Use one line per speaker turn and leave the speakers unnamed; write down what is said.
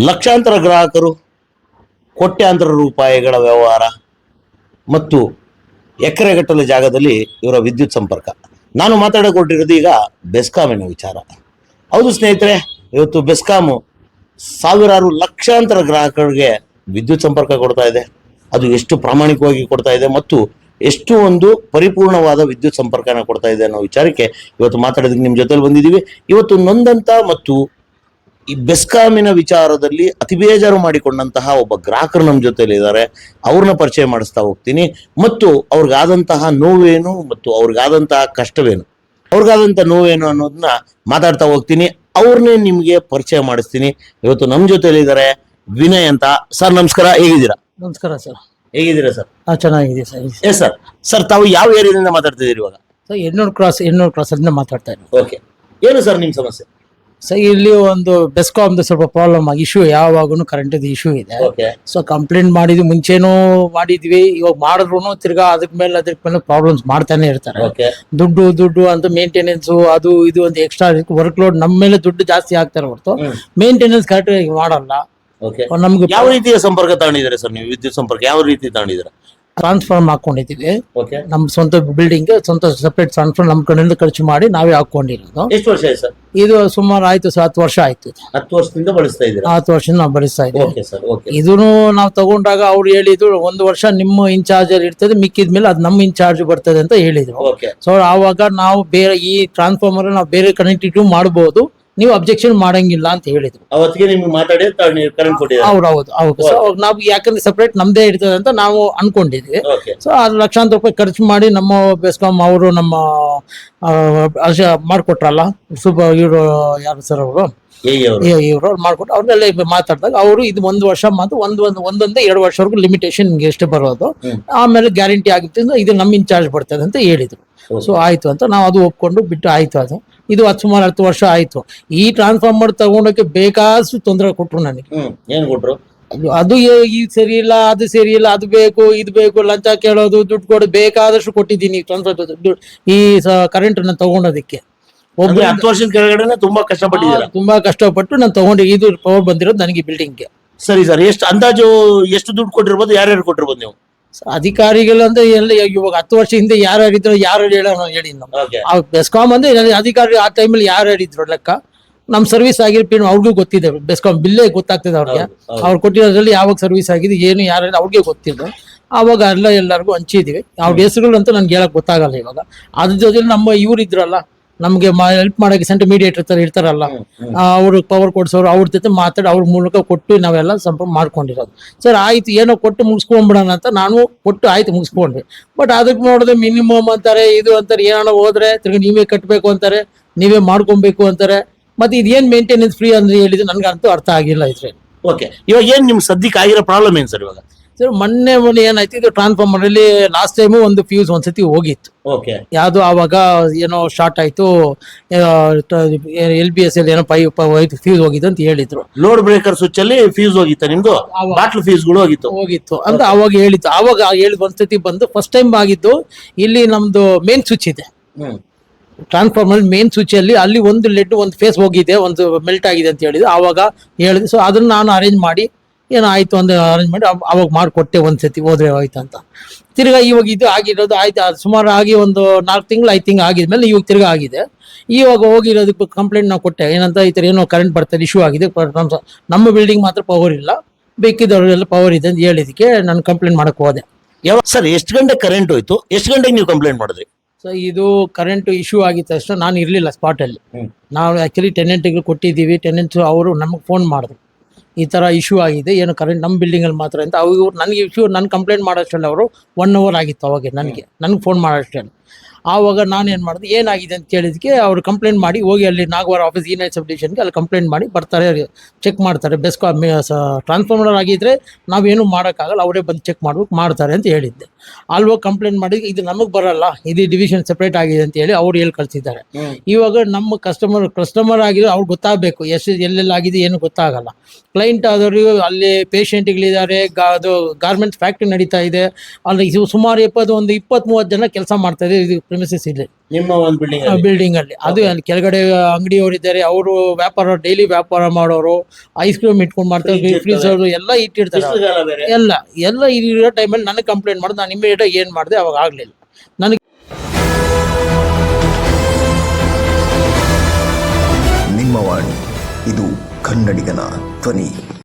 ಲಕ್ಷಾಂತರ ಗ್ರಾಹಕರು, ಕೋಟ್ಯಾಂತರ ರೂಪಾಯಿಗಳ ವ್ಯವಹಾರ ಮತ್ತು ಎಕರೆಗಟ್ಟಲೆ ಜಾಗದಲ್ಲಿ ಇವರ ವಿದ್ಯುತ್ ಸಂಪರ್ಕ. ನಾನು ಮಾತಾಡಿಕೊಟ್ಟಿರೋದು ಈಗ ಬೆಸ್ಕಾಮಿನ ವಿಚಾರ. ಹೌದು ಸ್ನೇಹಿತರೆ, ಇವತ್ತು ಬೆಸ್ಕಾಮು ಸಾವಿರಾರು ಲಕ್ಷಾಂತರ ಗ್ರಾಹಕರಿಗೆ ವಿದ್ಯುತ್ ಸಂಪರ್ಕ ಕೊಡ್ತಾ ಇದೆ. ಅದು ಎಷ್ಟು ಪ್ರಾಮಾಣಿಕವಾಗಿ ಕೊಡ್ತಾ ಇದೆ ಮತ್ತು ಎಷ್ಟು ಒಂದು ಪರಿಪೂರ್ಣವಾದ ವಿದ್ಯುತ್ ಸಂಪರ್ಕನ ಕೊಡ್ತಾ ಇದೆ ಅನ್ನೋ ವಿಚಾರಕ್ಕೆ ಇವತ್ತು ಮಾತಾಡೋದಕ್ಕೆ ನಿಮ್ಮ ಜೊತೆಲಿ ಬಂದಿದ್ದೀವಿ. ಇವತ್ತು ನೊಂದಂತ ಮತ್ತು ಈ ಬೆಸ್ಕಾಮಿನ ವಿಚಾರದಲ್ಲಿ ಅತಿ ಬೇಜಾರು ಮಾಡಿಕೊಂಡಂತಹ ಒಬ್ಬ ಗ್ರಾಹಕರು ನಮ್ಮ ಜೊತೆಲಿ ಇದ್ದಾರೆ. ಅವ್ರನ್ನ ಪರಿಚಯ ಮಾಡಿಸ್ತಾ ಹೋಗ್ತೀನಿ ಮತ್ತು ಅವ್ರಿಗಾದಂತಹ ನೋವೇನು ಮತ್ತು ಅವ್ರಿಗಾದಂತಹ ಕಷ್ಟವೇನು, ಅವ್ರಿಗಾದಂಥ ನೋವೇನು ಅನ್ನೋದನ್ನ ಮಾತಾಡ್ತಾ ಹೋಗ್ತೀನಿ. ಅವ್ರನ್ನೇ ನಿಮಗೆ ಪರಿಚಯ ಮಾಡಿಸ್ತೀನಿ. ಇವತ್ತು ನಮ್ಮ ಜೊತೆಲಿ ಇದ್ದಾರೆ ವಿನಯ್ ಅಂತ. ಸರ್ ನಮಸ್ಕಾರ, ಹೇಗಿದ್ದೀರಾ?
ನಮಸ್ಕಾರ ಸರ್.
ಹೇಗಿದ್ದೀರಾ ಸರ್?
ಚೆನ್ನಾಗಿದೆ ಸರ್.
Yes sir. ಸರ್ ತಾವು ಯಾವ ಏರಿಯಾದಿಂದ ಮಾತಾಡ್ತಿದ್ದೀರಿ ಇವಾಗ?
ಸರ್ ಎಣ್ಣೂರು ಕ್ರಾಸ್ ಅಲ್ಲಿಂದ ಮಾತಾಡ್ತಾ ಇದ್ದೀನಿ.
ಓಕೆ, ಏನು ಸರ್ ನಿಮ್ಮ ಸಮಸ್ಯೆ?
ಸರ್ ಇಲ್ಲಿ ಒಂದು ಬೆಸ್ಕಾಮ್ದು ಸ್ವಲ್ಪ ಪ್ರಾಬ್ಲಮ್ ಆಗಿ ಇಶ್ಯೂ, ಯಾವಾಗೂ ಕರೆಂಟ್ ಇಶ್ಯೂ ಇದೆ.
ಓಕೆ,
ಸೊ ಕಂಪ್ಲೇಂಟ್ ಮಾಡಿದ್ವಿ, ಮುಂಚೆನೂ ಮಾಡಿದ್ವಿ, ಇವಾಗ ಮಾಡಿದ್ರು ತಿರ್ಗಾ ಅದಕ್ಕೆ ಮೇಲೆ ಪ್ರಾಬ್ಲಮ್ಸ್ ಮಾಡ್ತಾನೆ ಇರ್ತಾರೆ.
ಓಕೆ,
ದುಡ್ಡು ಅಂತ ಮೇಂಟೆನೆನ್ಸ್ ಅದು ಇದು ಅಂತ ಎಕ್ಸ್ಟ್ರಾ ವರ್ಕ್ ಲೋಡ್ ನಮ್ಮ ಮೇಲೆ ದುಡ್ಡು ಜಾಸ್ತಿ ಆಗ್ತಾರೆ ಹೊರತು ಮೇಂಟೆನೆನ್ಸ್ ಕರೆಕ್ಟ್ ಆಗಿ ಮಾಡಲ್ಲ.
ಓಕೆ.
ನಮ್ಗೆ
ಯಾವ ರೀತಿಯ ಸಂಪರ್ಕ ತಗೊಂಡಿದ್ದೀರಾ ಸರ್ ನೀವು? ವಿದ್ಯುತ್ ಸಂಪರ್ಕ ಯಾವ ರೀತಿ ತಗೊಂಡಿದ್ದೀರಾ?
ಟ್ರಾನ್ಸ್ಫಾರ್ಮ್ ಹಾಕೊಂಡಿದೀವಿ.
ಓಕೆ,
ನಮ್ ಸ್ವಂತ ಬಿಲ್ಡಿಂಗ್, ಸ್ವಂತ ಸೆಪರೇಟ್ ಟ್ರಾನ್ಸ್ಫಾರ್ಮ್ ನಮ್ ಕಡೆಯಿಂದ ಖರ್ಚು ಮಾಡಿ ನಾವೇ ಹಾಕೊಂಡಿರೋದು.
ಎಷ್ಟು ವರ್ಷ ಆಯ್ತು ಸರ್?
ಇದು ಸುಮಾರು ಆಯ್ತು ಸರ್, 10 ವರ್ಷ ಆಯ್ತು.
10 ವರ್ಷದಿಂದ ಬಳಸ್ತಾ ಇದ್ದೀರಾ?
10 ವರ್ಷದಿಂದ ನಾವು ಬಳಸ್ತಾ ಇದ್ದೀವಿ.
Okay sir. ಓಕೆ.
ಇದನ್ನು ನಾವು ತಗೊಂಡಾಗ ಅವ್ರು ಹೇಳಿದ್ರು 1 ವರ್ಷ ನಿಮ್ಮ ಇನ್ಚಾರ್ಜ್ ಅಲ್ಲಿ ಇರ್ತದೆ, ಮಿಕ್ಕಿದ್ಮೇಲೆ ಅದು ನಮ್ಮ ಇನ್ಚಾರ್ಜ್ ಬರ್ತದೆ ಅಂತ ಹೇಳಿದ್ರು.
ಓಕೆ.
ಸೊ ಆವಾಗ ನಾವು ಬೇರೆ ಈ ಟ್ರಾನ್ಸ್ಫಾರ್ಮರ್ ನಾವು ಬೇರೆ ಕನೆಕ್ಟಿವ್ ಮಾಡಬಹುದು, ನೀವು ಅಬ್ಜೆಕ್ಷನ್ ಮಾಡಂಗಿಲ್ಲ ಅಂತ ಹೇಳಿದ್ರು.
ಅವತ್ತಿಗೆ ನಿಮ್ಗೆ ಮಾತಾಡಿ ಕರೆಂಟ್ ಕೊಟ್ಟಿದ್ದಾರೆ?
ಹೌದು. ಸೊ ನಾವು ಯಾಕಂದ್ರೆ ಸಪರೇಟ್ ನಮ್ದೇ ಇರ್ತದೆ ಅಂತ ನಾವು ಅನ್ಕೊಂಡಿದ್ವಿ.
ಓಕೆ.
ಸೊ ಅದು ಲಕ್ಷಾಂತರ ರೂಪಾಯಿ ಖರ್ಚು ಮಾಡಿ ನಮ್ಮ ಬೆಸ್ಕಾಂ ಅವರು ನಮ್ಮ ಮಾಡ್ಕೊಟ್ರಲ್ಲ, ಇವರು ಯಾರು ಸರ್ ಅವರು ಇವರು ಮಾಡ್ಕೊಟ್ಟು ಅವ್ರನ್ನೆಲ್ಲ ಮಾತಾಡಿದಾಗ ಅವರು ಇದು 1 ವರ್ಷ ಮಾತ್ರ ಒಂದೊಂದೇ 2 ವರ್ಷವರೆಗೂ ಲಿಮಿಟೇಷನ್ ಎಷ್ಟು ಬರೋದು, ಆಮೇಲೆ ಗ್ಯಾರಂಟಿ ಆಗುತ್ತೆ, ಇದು ನಮ್ಮ ಇನ್ಚಾರ್ಜ್ ಬರ್ತದೆ ಅಂತ ಹೇಳಿದ್ರು. ಸೊ ಆಯ್ತು ಅಂತ ನಾವು ಅದು ಒಪ್ಕೊಂಡು ಬಿಟ್ಟು ಆಯ್ತು. ಅದು ಇದು ಸುಮಾರು 10 ವರ್ಷ ಆಯ್ತು. ಈ ಟ್ರಾನ್ಸ್ಫಾರ್ಮರ್ ತಗೊಂಡಕ್ಕೆ ಬೇಕಾದಷ್ಟು ತೊಂದರೆ ಕೊಟ್ರು ನನಗೆ.
ಏನ್ ಕೊಟ್ರು?
ಅದು ಇದು ಸರಿ ಇಲ್ಲ, ಅದು ಸರಿ ಇಲ್ಲ, ಅದು ಬೇಕು, ಇದು ಬೇಕು, ಲಂಚ ಕೇಳೋದು, ದುಡ್ಡು ಕೊಡೋದು, ಬೇಕಾದಷ್ಟು ಕೊಟ್ಟಿದ್ದೀನಿ ಈ ಕರೆಂಟ್ ನಾನು ತಗೊಂಡೋದಕ್ಕೆ.
10 ವರ್ಷದ ಕೆಳಗಡೆ ತುಂಬಾ ಕಷ್ಟಪಟ್ಟಿದ್ದೀರಾ?
ತುಂಬಾ ಕಷ್ಟಪಟ್ಟು ನಾನು ತಗೊಂಡು ಇದು ಪವರ್ ಬಂದಿರೋದು ನನಗೆ ಬಿಲ್ಡಿಂಗ್ಗೆ.
ಸರಿ ಸರ್, ಎಷ್ಟು ಅಂದಾಜು ಎಷ್ಟು ದುಡ್ಡು ಕೊಟ್ಟಿರ್ಬೋದು, ಯಾರ್ಯಾರು ಕೊಟ್ಟಿರ್ಬೋದು ನೀವು?
ಅಧಿಕಾರಿಗಳು ಅಂದ್ರೆ ಎಲ್ಲ ಇವಾಗ 10 ವರ್ಷ ಹಿಂದೆ ಯಾರ್ಯಾರಿದ್ರು, ಯಾರು ಹೇಳಿ ನಾವು ಬೆಸ್ಕಾಂ ಅಂದ್ರೆ ಅಧಿಕಾರಿ ಆ ಟೈಮಲ್ಲಿ ಯಾರ್ಯಾರಿದ್ರು ಲೆಕ್ಕ. ನಮ್ ಸರ್ವಿಸ್ ಆಗಿರ್ತೀನಿ ಅವ್ರಿಗೂ ಗೊತ್ತಿದೆ, ಬೆಸ್ಕಾಂ ಬಿಲ್ಲೇ ಗೊತ್ತಾಗ್ತದೆ ಅವ್ರಿಗೆ. ಅವ್ರು ಕೊಟ್ಟಿರೋದ್ರಲ್ಲಿ ಯಾವಾಗ ಸರ್ವಿಸ್ ಆಗಿದೆ ಏನು ಯಾರು ಅವ್ರಿಗೆ ಗೊತ್ತಿದೆ. ಆವಾಗ ಎಲ್ಲರಿಗೂ ಹಂಚಿದೀವಿ. ಅವ್ರ ಹೆಸರುಗಳು ಅಂತ ನನ್ಗೆ ಹೇಳಕ್ ಗೊತ್ತಾಗಲ್ಲ ಇವಾಗ. ಅದ್ರ ಜೊತೆ ನಮ್ಮ ಇವ್ರು ಇದ್ರಲ್ಲ, ನಮ್ಗೆ ಹೆಲ್ಪ್ ಮಾಡಕ್ಕೆ ಸೆಂಟರ್ ಮೀಡಿಯೇಟರ್ ಇರ್ತಾರಲ್ಲ, ಅವ್ರು ಪವರ್ ಕೊಡ್ಸೋರು, ಅವ್ರ ಜೊತೆ ಮಾತಾಡಿ ಅವ್ರ ಮೂಲಕ ಕೊಟ್ಟು ನಾವೆಲ್ಲ ಸಂಪರ್ಕ ಮಾಡ್ಕೊಂಡಿರೋದು. ಸರ್ ಆಯ್ತು, ಏನೋ ಕೊಟ್ಟು ಮುಗಿಸ್ಕೊಂಡ್ಬಿಡೋಣ ಅಂತ ನಾನು ಕೊಟ್ಟು ಆಯ್ತು ಮುಗಿಸ್ಕೊಂಡ್ವಿ. ಬಟ್ ಅದಕ್ಕೆ ನೋಡಿದ್ರೆ ಮಿನಿಮಮ್ ಅಂತಾರೆ, ಇದು ಅಂತಾರೆ, ಏನೋ ಹೋದ್ರೆ ತಿರ್ಗಿ ನೀವೇ ಕಟ್ಟಬೇಕು ಅಂತಾರೆ, ನೀವೇ ಮಾಡ್ಕೊಬೇಕು ಅಂತಾರೆ. ಮತ್ತೆ ಇದೇನ್ ಮೇಂಟೆನೆನ್ಸ್ ಫ್ರೀ ಅಂದ್ರೆ ಹೇಳಿದ್ರೆ ನನ್ಗಂತೂ ಅರ್ಥ ಆಗಿಲ್ಲ ಇದ್ರೆ.
ಓಕೆ, ಇವಾಗ ಏನ್ ನಿಮ್ ಸದ್ಯಕ್ಕೆ ಆಗಿರೋ ಪ್ರಾಬ್ಲಮ್ ಏನ್ ಸರ್ ಇವಾಗ?
ಸರ್ ಮೊನ್ನೆ ಏನಾಯ್ತು, ಇದು ಟ್ರಾನ್ಸ್ಫಾರ್ಮರ್ ಅಲ್ಲಿ ಲಾಸ್ಟ್ ಟೈಮು ಒಂದು ಫ್ಯೂಸ್ ಒಂದ್ಸತಿ ಹೋಗಿತ್ತು.
ಓಕೆ.
ಯಾವ್ದು ಆವಾಗ ಏನೋ ಶಾರ್ಟ್ ಆಯ್ತು, LBS ಅಲ್ಲಿ ಏನೋ ಫ್ಯೂಸ್ ಹೋಗಿತ್ತು ಅಂತ ಹೇಳಿದ್ರು.
ಲೋಡ್ ಬ್ರೇಕರ್ ಸ್ವಿಚ್ ಅಲ್ಲಿ ಫ್ಯೂಸ್ ಹೋಗಿತ್ತು ನಿಮ್ದು, ಬಾಟ್ಲ್ ಫ್ಯೂಸ್ ಗಳು ಹೋಗಿತ್ತು
ಅಂತ ಅವಾಗ ಹೇಳಿತ್ತು. ಅವಾಗ ಹೇಳಿದ್ ಒಂದ್ಸತಿ ಬಂದು ಫಸ್ಟ್ ಟೈಮ್ ಆಗಿದ್ದು. ಇಲ್ಲಿ ನಮ್ದು ಮೇನ್ ಸ್ವಿಚ್ ಇದೆ ಟ್ರಾನ್ಸ್ಫಾರ್ಮರ್, ಮೇನ್ ಸ್ವಿಚ್ ಅಲ್ಲಿ ಅಲ್ಲಿ ಒಂದು ಲೆಡ್ ಒಂದು ಫೇಸ್ ಹೋಗಿದೆ, ಒಂದು ಮೆಲ್ಟ್ ಆಗಿದೆ ಅಂತ ಹೇಳಿದ್ರು. ಆವಾಗ ಹೇಳಿದ್ರು. ಸೊ ಅದನ್ನ ನಾನು ಅರೇಂಜ್ ಮಾಡಿ ಏನಾಯ್ತು ಒಂದು ಅರೇಂಜ್ ಮಾಡಿ ಅವಾಗ ಮಾಡಿಕೊಟ್ಟೆ ಒಂದ್ಸತಿ, ಹೋದ್ರೆ ಹೋಯ್ತು ಅಂತ. ತಿರ್ಗಾ ಇವಾಗ ಇದು ಆಗಿರೋದು ಆಯ್ತು, ಸುಮಾರು ಆಗಿ ಒಂದು 4 ತಿಂಗಳು 5 ತಿಂಗಳು ಆಗಿದ್ಮೇಲೆ ಇವಾಗ ತಿರ್ಗಾ ಆಗಿದೆ. ಇವಾಗ ಹೋಗಿರೋದಕ್ಕೆ ಕಂಪ್ಲೇಂಟ್ ನಾವು ಕೊಟ್ಟೆ, ಏನಂತ ಈ ಥರ ಏನೋ ಕರೆಂಟ್ ಬರ್ತಾರೆ, ಇಶ್ಯೂ ಆಗಿದೆ, ನಮ್ಮ ಬಿಲ್ಡಿಂಗ್ ಮಾತ್ರ ಪವರ್ ಇಲ್ಲ, ಬೇಕಿದ್ದವ್ರಿಗೆಲ್ಲ ಪವರ್ ಇದೆ ಅಂತ ಹೇಳಿದಕ್ಕೆ ನಾನು ಕಂಪ್ಲೇಂಟ್ ಮಾಡಕ್ ಹೋದೆ.
ಸರ್ ಎಷ್ಟು ಗಂಟೆ ಕರೆಂಟ್ ಹೋಯ್ತು, ಎಷ್ಟು ಗಂಟೆಗೆ ನೀವು ಕಂಪ್ಲೇಂಟ್ ಮಾಡಿದ್ರಿ?
ಸೊ ಇದು ಕರೆಂಟ್ ಇಶ್ಯೂ ಆಗಿದ ತಕ್ಷಣ ನಾನು ಇರಲಿಲ್ಲ ಸ್ಪಾಟಲ್ಲಿ. ನಾವು ಆ್ಯಕ್ಚುಲಿ ಟೆನೆಂಟ್ಗಳು ಕೊಟ್ಟಿದ್ದೀವಿ. ಟೆನೆಂಟ್ಸ್ ಅವರು ನಮಗೆ ಫೋನ್ ಮಾಡಿದ್ರು, ಈ ಥರ ಇಶ್ಯೂ ಆಗಿದೆ, ಏನು ಕರೆಂಟ್ ನಮ್ಮ ಬಿಲ್ಡಿಂಗಲ್ಲಿ ಮಾತ್ರ ಅಂತ. ಅವ್ರು ನನಗೆ ಇಶ್ಯೂ, ನಾನು ಕಂಪ್ಲೇಂಟ್ ಮಾಡೋಷ್ಟರಲ್ಲಿ ಅವರು 1 ಅವರ್ ಆಗಿತ್ತು ಅವಾಗ ನನಗೆ ಫೋನ್ ಮಾಡೋಷ್ಟರಲ್ಲಿ. ಆವಾಗ ನಾನೇನು ಮಾಡಿದೆ, ಏನಾಗಿದೆ ಅಂತ ಕೇಳಿದಕ್ಕೆ ಅವ್ರು ಕಂಪ್ಲೇಂಟ್ ಮಾಡಿ ಹೋಗಿ ಅಲ್ಲಿ ನಾಗವಾರ ಆಫೀಸ್ E9 ಸಬ್ ಡಿವಿಷನ್ಗೆ ಅಲ್ಲಿ ಕಂಪ್ಲೇಂಟ್ ಮಾಡಿ ಬರ್ತಾರೆ, ಚೆಕ್ ಮಾಡ್ತಾರೆ. ಬೆಸ್ಕಾಂ ಟ್ರಾನ್ಸ್ಫಾರ್ಮರ್ ಆಗಿದ್ರೆ ನಾವೇನು ಮಾಡೋಕ್ಕಾಗಲ್ಲ, ಅವರೇ ಬಂದು ಚೆಕ್ ಮಾಡ್ಬೇಕು, ಮಾಡ್ತಾರೆ ಅಂತ ಹೇಳಿದ್ದೆ. ಅಲ್ಲಿ ಹೋಗಿ ಕಂಪ್ಲೇಂಟ್ ಮಾಡಿದ್ರೆ ಇದು ನಮಗೆ ಬರಲ್ಲ, ಇದು ಡಿವಿಷನ್ ಸೆಪ್ರೇಟ್ ಆಗಿದೆ ಅಂತ ಹೇಳಿ ಅವ್ರು ಹೇಳಿ ಕಳ್ಸಿದ್ದಾರೆ. ಇವಾಗ ನಮ್ಮ ಕಸ್ಟಮರ್ ಆಗಿದ್ರೆ ಅವ್ರಿಗೆ ಗೊತ್ತಾಗಬೇಕು ಎಲ್ಲೆಲ್ಲಾಗಿದೆ ಏನು ಗೊತ್ತಾಗಲ್ಲ. ಕ್ಲೈಂಟ್ ಆದವರು ಅಲ್ಲಿ ಪೇಷಂಟ್ಗಳಿದ್ದಾರೆ, ಅದು ಗಾರ್ಮೆಂಟ್ಸ್ ಫ್ಯಾಕ್ಟ್ರಿ ನಡೀತಾ ಇದೆ, ಅಲ್ಲಿ ಸುಮಾರು 20-30 ಜನ ಕೆಲಸ ಮಾಡ್ತಾ ಇದೆ. ಇದು ಪ್ರಿಮಿಸಸ್ ಇಲ್ಲಿ
ನಿಮ್ಮ ಒಂದು ಬಿಲ್ಡಿಂಗ್
ಬಿಲ್ಡಿಂಗ್ ಅಲ್ಲಿ. ಅದು ಅಲ್ಲಿ ಕೆಳಗಡೆ ಅಂಗಡಿಯವರು ಇದ್ದಾರೆ, ಅವರು ವ್ಯಾಪಾರ ಡೈಲಿ ವ್ಯಾಪಾರ ಮಾಡೋರು, ಐಸ್ ಕ್ರೀಮ್ ಇಟ್ಕೊಂಡು ಮಾಡ್ತಾರೆ,
Fridge
ಫ್ರೀಜರ್ ಎಲ್ಲ ಇಟ್ಟಿರ್ತಾರೆ.
ಬೇರೆ
ಎಲ್ಲ ಇರೋ ಟೈಮಲ್ಲಿ ನನಗೆ ಕಂಪ್ಲೇಂಟ್ ಮಾಡಿದ್, ನಾನು ಇಮಿಡಿಯೇಟ್ ಏನ್ ಮಾಡಿದೆ ಅವಾಗ ಆಗ್ಲಿಲ್ಲ. ನನಗೆ
ನಿಮ್ಮ ವಾಣಿ, ಇದು ಕನ್ನಡಿಗನ ಧ್ವನಿ.